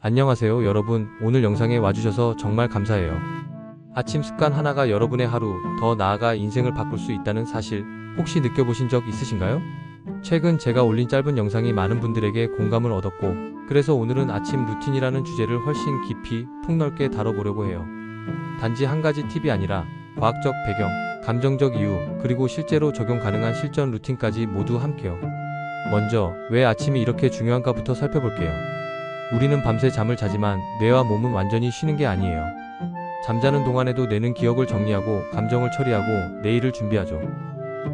안녕하세요 여러분, 오늘 영상에 와주셔서 정말 감사해요. 아침 습관 하나가 여러분의 하루, 더 나아가 인생을 바꿀 수 있다는 사실 혹시 느껴보신 적 있으신가요? 최근 제가 올린 짧은 영상이 많은 분들에게 공감을 얻었고, 그래서 오늘은 아침 루틴이라는 주제를 훨씬 깊이 폭넓게 다뤄보려고 해요. 단지 한 가지 팁이 아니라 과학적 배경, 감정적 이유, 그리고 실제로 적용 가능한 실전 루틴까지 모두 함께요. 먼저 왜 아침이 이렇게 중요한가부터 살펴볼게요. 우리는 밤새 잠을 자지만 뇌와 몸은 완전히 쉬는 게 아니에요. 잠자는 동안에도 뇌는 기억을 정리하고 감정을 처리하고 내일을 준비하죠.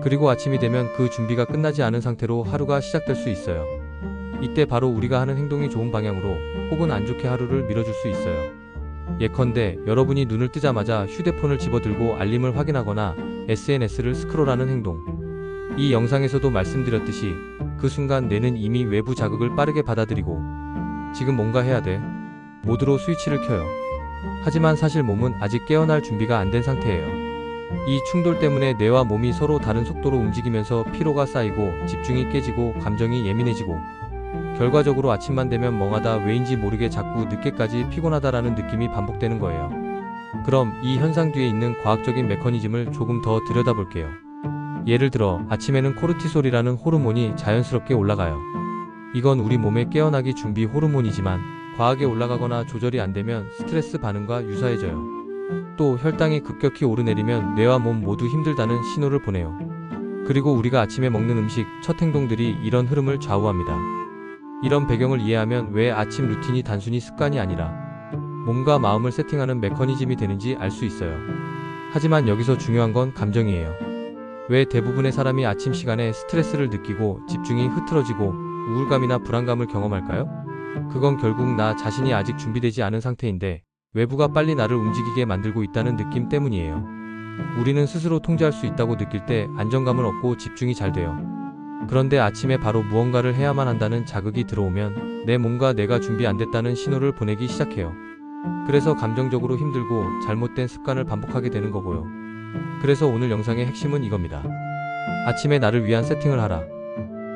그리고 아침이 되면 그 준비가 끝나지 않은 상태로 하루가 시작될 수 있어요. 이때 바로 우리가 하는 행동이 좋은 방향으로 혹은 안 좋게 하루를 밀어줄 수 있어요. 예컨대 여러분이 눈을 뜨자마자 휴대폰을 집어들고 알림을 확인하거나 SNS를 스크롤하는 행동. 이 영상에서도 말씀드렸듯이 그 순간 뇌는 이미 외부 자극을 빠르게 받아들이고 지금 뭔가 해야 돼 모드로 스위치를 켜요. 하지만 사실 몸은 아직 깨어날 준비가 안 된 상태예요. 이 충돌 때문에 뇌와 몸이 서로 다른 속도로 움직이면서 피로가 쌓이고 집중이 깨지고 감정이 예민해지고, 결과적으로 아침만 되면 멍하다, 왜인지 모르게 자꾸 늦게까지 피곤하다라는 느낌이 반복되는 거예요. 그럼 이 현상 뒤에 있는 과학적인 메커니즘을 조금 더 들여다볼게요. 예를 들어 아침에는 코르티솔이라는 호르몬이 자연스럽게 올라가요. 이건 우리 몸의 깨어나기 준비 호르몬이지만 과하게 올라가거나 조절이 안 되면 스트레스 반응과 유사해져요. 또 혈당이 급격히 오르내리면 뇌와 몸 모두 힘들다는 신호를 보내요. 그리고 우리가 아침에 먹는 음식, 첫 행동들이 이런 흐름을 좌우합니다. 이런 배경을 이해하면 왜 아침 루틴이 단순히 습관이 아니라 몸과 마음을 세팅하는 메커니즘이 되는지 알 수 있어요. 하지만 여기서 중요한 건 감정이에요. 왜 대부분의 사람이 아침 시간에 스트레스를 느끼고 집중이 흐트러지고 우울감이나 불안감을 경험할까요? 그건 결국 나 자신이 아직 준비되지 않은 상태인데 외부가 빨리 나를 움직이게 만들고 있다는 느낌 때문이에요. 우리는 스스로 통제할 수 있다고 느낄 때 안정감을 얻고 집중이 잘 돼요. 그런데 아침에 바로 무언가를 해야만 한다는 자극이 들어오면 내 몸과 내가 준비 안 됐다는 신호를 보내기 시작해요. 그래서 감정적으로 힘들고 잘못된 습관을 반복하게 되는 거고요. 그래서 오늘 영상의 핵심은 이겁니다. 아침에 나를 위한 세팅을 하라.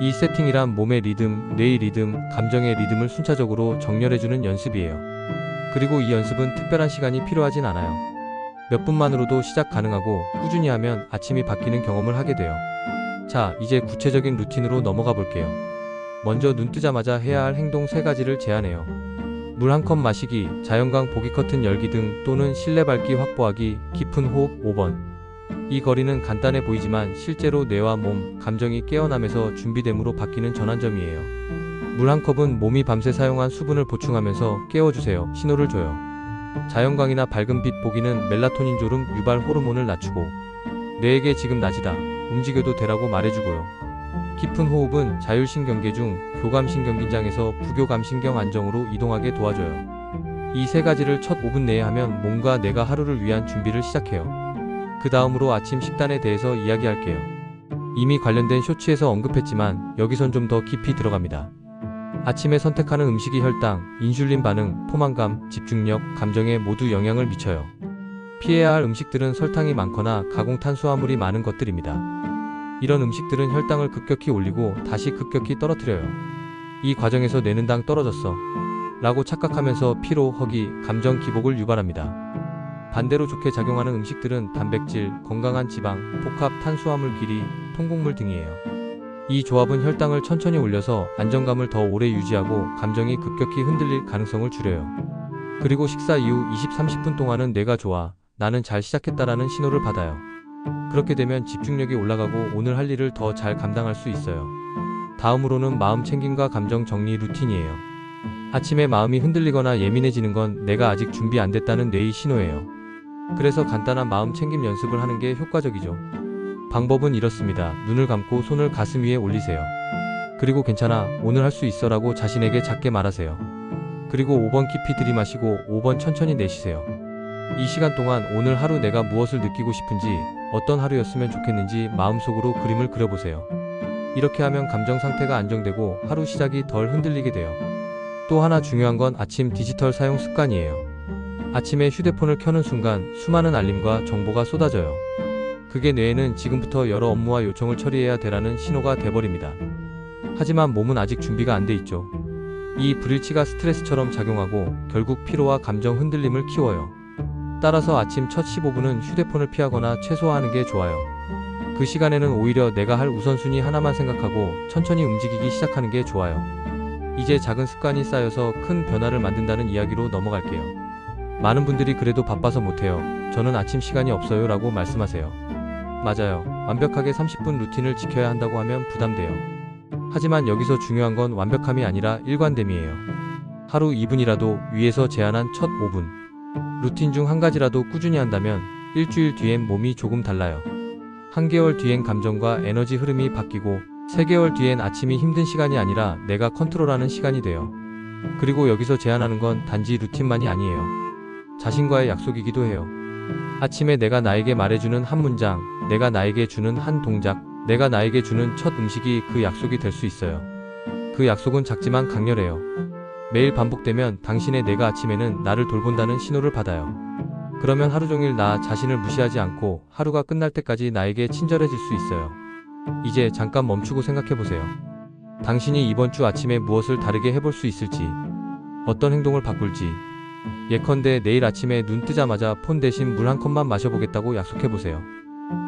이 세팅이란 몸의 리듬, 뇌의 리듬, 감정의 리듬을 순차적으로 정렬해주는 연습이에요. 그리고 이 연습은 특별한 시간이 필요하진 않아요. 몇 분만으로도 시작 가능하고 꾸준히 하면 아침이 바뀌는 경험을 하게 돼요. 자, 이제 구체적인 루틴으로 넘어가 볼게요. 먼저 눈 뜨자마자 해야 할 행동 3가지를 제안해요. 물 한 컵 마시기, 자연광 보기, 커튼 열기 등 또는 실내 밝기 확보하기, 깊은 호흡 5번. 이 거리는 간단해 보이지만 실제로 뇌와 몸, 감정이 깨어나면서 준비됨으로 바뀌는 전환점이에요. 물 한 컵은 몸이 밤새 사용한 수분을 보충하면서 깨워주세요. 신호를 줘요. 자연광이나 밝은 빛 보기는 멜라토닌 졸음 유발 호르몬을 낮추고 뇌에게 지금 낮이다, 움직여도 되라고 말해주고요. 깊은 호흡은 자율신경계 중 교감신경긴장에서 부교감신경 안정으로 이동하게 도와줘요. 이 3가지를 첫 5분 내에 하면 몸과 뇌가 하루를 위한 준비를 시작해요. 그 다음으로 아침 식단에 대해서 이야기할게요. 이미 관련된 쇼츠에서 언급했지만 여기선 좀 더 깊이 들어갑니다. 아침에 선택하는 음식이 혈당, 인슐린 반응, 포만감, 집중력, 감정에 모두 영향을 미쳐요. 피해야 할 음식들은 설탕이 많거나 가공 탄수화물이 많은 것들입니다. 이런 음식들은 혈당을 급격히 올리고 다시 급격히 떨어뜨려요. 이 과정에서 뇌는 당 떨어졌어 라고 착각하면서 피로, 허기, 감정 기복을 유발합니다. 반대로 좋게 작용하는 음식들은 단백질, 건강한 지방, 복합 탄수화물, 길이, 통곡물 등이에요. 이 조합은 혈당을 천천히 올려서 안정감을 더 오래 유지하고 감정이 급격히 흔들릴 가능성을 줄여요. 그리고 식사 이후 20-30분 동안은 뇌가 좋아, 나는 잘 시작했다라는 신호를 받아요. 그렇게 되면 집중력이 올라가고 오늘 할 일을 더 잘 감당할 수 있어요. 다음으로는 마음 챙김과 감정 정리 루틴이에요. 아침에 마음이 흔들리거나 예민해지는 건 내가 아직 준비 안 됐다는 뇌의 신호예요. 그래서 간단한 마음 챙김 연습을 하는 게 효과적이죠. 방법은 이렇습니다. 눈을 감고 손을 가슴 위에 올리세요. 그리고 괜찮아, 오늘 할 수 있어 라고 자신에게 작게 말하세요. 그리고 5번 깊이 들이마시고 5번 천천히 내쉬세요. 이 시간 동안 오늘 하루 내가 무엇을 느끼고 싶은지, 어떤 하루였으면 좋겠는지 마음속으로 그림을 그려보세요. 이렇게 하면 감정 상태가 안정되고 하루 시작이 덜 흔들리게 돼요. 또 하나 중요한 건 아침 디지털 사용 습관이에요. 아침에 휴대폰을 켜는 순간 수많은 알림과 정보가 쏟아져요. 그게 뇌에는 지금부터 여러 업무와 요청을 처리해야 되라는 신호가 돼버립니다. 하지만 몸은 아직 준비가 안 돼 있죠. 이 불일치가 스트레스처럼 작용하고 결국 피로와 감정 흔들림을 키워요. 따라서 아침 첫 15분은 휴대폰을 피하거나 최소화하는 게 좋아요. 그 시간에는 오히려 내가 할 우선순위 하나만 생각하고 천천히 움직이기 시작하는 게 좋아요. 이제 작은 습관이 쌓여서 큰 변화를 만든다는 이야기로 넘어갈게요. 많은 분들이 그래도 바빠서 못해요. 저는 아침 시간이 없어요 라고 말씀하세요. 맞아요. 완벽하게 30분 루틴을 지켜야 한다고 하면 부담돼요. 하지만 여기서 중요한 건 완벽함이 아니라 일관됨이에요. 하루 2분이라도 위에서 제안한 첫 5분. 루틴 중 한 가지라도 꾸준히 한다면 일주일 뒤엔 몸이 조금 달라요. 한 개월 뒤엔 감정과 에너지 흐름이 바뀌고 3개월 뒤엔 아침이 힘든 시간이 아니라 내가 컨트롤하는 시간이 돼요. 그리고 여기서 제안하는 건 단지 루틴만이 아니에요. 자신과의 약속이기도 해요. 아침에 내가 나에게 말해주는 한 문장, 내가 나에게 주는 한 동작, 내가 나에게 주는 첫 음식이 그 약속이 될 수 있어요. 그 약속은 작지만 강렬해요. 매일 반복되면 당신의 내가 아침에는 나를 돌본다는 신호를 받아요. 그러면 하루 종일 나 자신을 무시하지 않고 하루가 끝날 때까지 나에게 친절해질 수 있어요. 이제 잠깐 멈추고 생각해보세요. 당신이 이번 주 아침에 무엇을 다르게 해볼 수 있을지, 어떤 행동을 바꿀지. 예컨대 내일 아침에 눈 뜨자마자 폰 대신 물 한 컵만 마셔보겠다고 약속해보세요.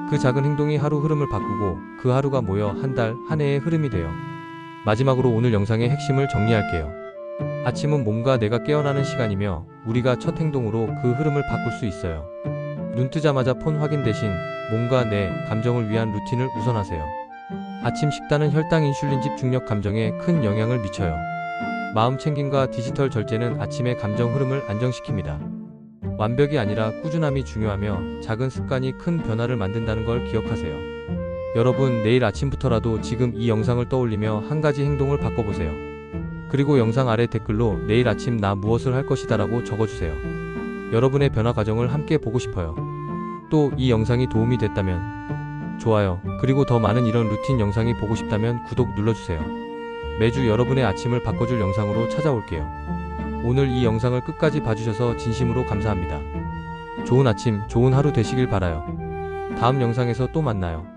그 작은 행동이 하루 흐름을 바꾸고 그 하루가 모여 한 달, 한 해의 흐름이 돼요. 마지막으로 오늘 영상의 핵심을 정리할게요. 아침은 몸과 뇌가 깨어나는 시간이며 우리가 첫 행동으로 그 흐름을 바꿀 수 있어요. 눈 뜨자마자 폰 확인 대신 몸과 뇌, 감정을 위한 루틴을 우선하세요. 아침 식단은 혈당, 인슐린, 집중력, 감정에 큰 영향을 미쳐요. 마음 챙김과 디지털 절제는 아침의 감정 흐름을 안정시킵니다. 완벽이 아니라 꾸준함이 중요하며 작은 습관이 큰 변화를 만든다는 걸 기억하세요. 여러분, 내일 아침부터라도 지금 이 영상을 떠올리며 한 가지 행동을 바꿔보세요. 그리고 영상 아래 댓글로 내일 아침 나 무엇을 할 것이다 라고 적어주세요. 여러분의 변화 과정을 함께 보고 싶어요. 또 이 영상이 도움이 됐다면 좋아요, 그리고 더 많은 이런 루틴 영상이 보고 싶다면 구독 눌러주세요. 매주 여러분의 아침을 바꿔줄 영상으로 찾아올게요. 오늘 이 영상을 끝까지 봐주셔서 진심으로 감사합니다. 좋은 아침, 좋은 하루 되시길 바라요. 다음 영상에서 또 만나요.